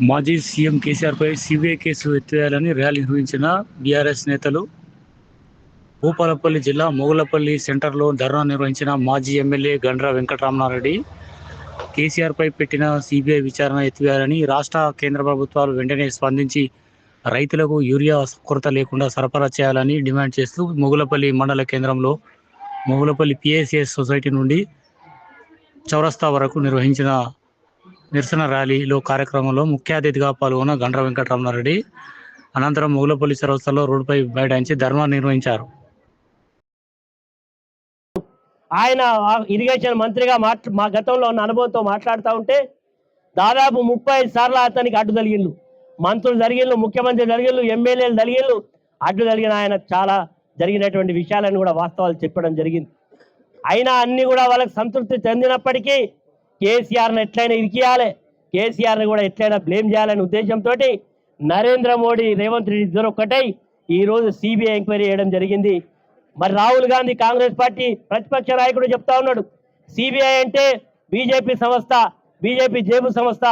మాజీ CM కేసీఆర్పై CBI case ఎత్తివేయాలని rally నిర్వహించిన BRS నేతలు. భూపాలపల్లి జిల్లా మొగులపల్లి సెంటర్లో ధర్నా నిర్వహించిన మాజీ ఎమ్మెల్యే గండ్ర వెంకటరమణారెడ్డి కేసీఆర్పై పెట్టిన సీబీఐ విచారణ ఎత్తివేయాలని, రాష్ట్ర కేంద్ర ప్రభుత్వాలు వెంటనే స్పందించి రైతులకు యూరియా కొరత లేకుండా సరఫరా చేయాలని డిమాండ్ చేస్తూ మొగులపల్లి మండల కేంద్రంలో మొగులపల్లి పిఎస్ఎస్ సొసైటీ నుండి చౌరస్తా వరకు నిర్వహించిన నిరసన ర్యాలీలో కార్యక్రమంలో ముఖ్య అతిథిగా పాల్గొన్న గండ్ర వెంకటరమణారెడ్డి అనంతరం మొగులపల్లి చౌరస్తాలో రోడ్డుపై బైఠాయించి ధర్నా నిర్వహించారు. ఆయన ఇరిగేషన్ మంత్రిగా మా గతంలో ఉన్న అనుభవంతో మాట్లాడుతూ ఉంటే దాదాపు 35 సార్లు అతనికి అడ్డు జరిగిండు. మంత్రులు జరిగిండు, ముఖ్యమంత్రి జరిగిండు, ఎమ్మెల్యేలు జరిగిండు, అడ్డు జరిగిన ఆయన చాలా జరిగినటువంటి విషయాలను కూడా వాస్తవాలు చెప్పడం జరిగింది. అయినా అన్ని కూడా వాళ్ళకి సంతృప్తి చెందినప్పటికీ కేసీఆర్ని ఎట్లయినా ఇరికియాలి, కేసీఆర్ని కూడా ఎట్లయినా బ్లేమ్ చేయాలనే ఉద్దేశంతో నరేంద్ర మోడీ, రేవంత్ రెడ్డి ఇద్దరు ఒక్కటై ఈరోజు సిబిఐ ఎంక్వైరీ చేయడం జరిగింది. మరి రాహుల్ గాంధీ కాంగ్రెస్ పార్టీ ప్రతిపక్ష నాయకుడు చెప్తా ఉన్నాడు, సిబిఐ అంటే బీజేపీ సంస్థ, బీజేపీ జేబు సంస్థ,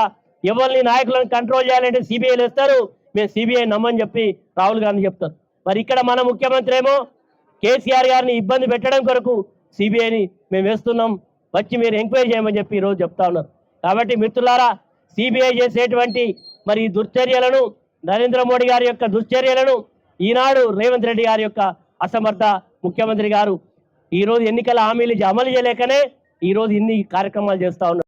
ఎవరిని నాయకులను కంట్రోల్ చేయాలంటే సిబిఐలు వేస్తారు, మేము సిబిఐ నమ్మని చెప్పి రాహుల్ గాంధీ చెప్తారు. మరి ఇక్కడ మన ముఖ్యమంత్రి ఏమో కేసీఆర్ గారిని ఇబ్బంది పెట్టడం కొరకు సిబిఐని మేము వేస్తున్నాం, వచ్చి మీరు ఎంక్వైరీ చేయమని చెప్పి ఈరోజు చెప్తా ఉన్నారు. కాబట్టి మిత్రులారా, సిబిఐ చేసేటువంటి మరి దుశ్చర్యలను, నరేంద్ర మోడీ గారి యొక్క దుశ్చర్యలను, ఈనాడు రేవంత్ రెడ్డి గారి యొక్క అసమర్థ ముఖ్యమంత్రి గారు ఈరోజు ఎన్నికల హామీలు అమలు చేయలేకనే ఈరోజు ఇన్ని కార్యక్రమాలు చేస్తూ ఉన్నారు.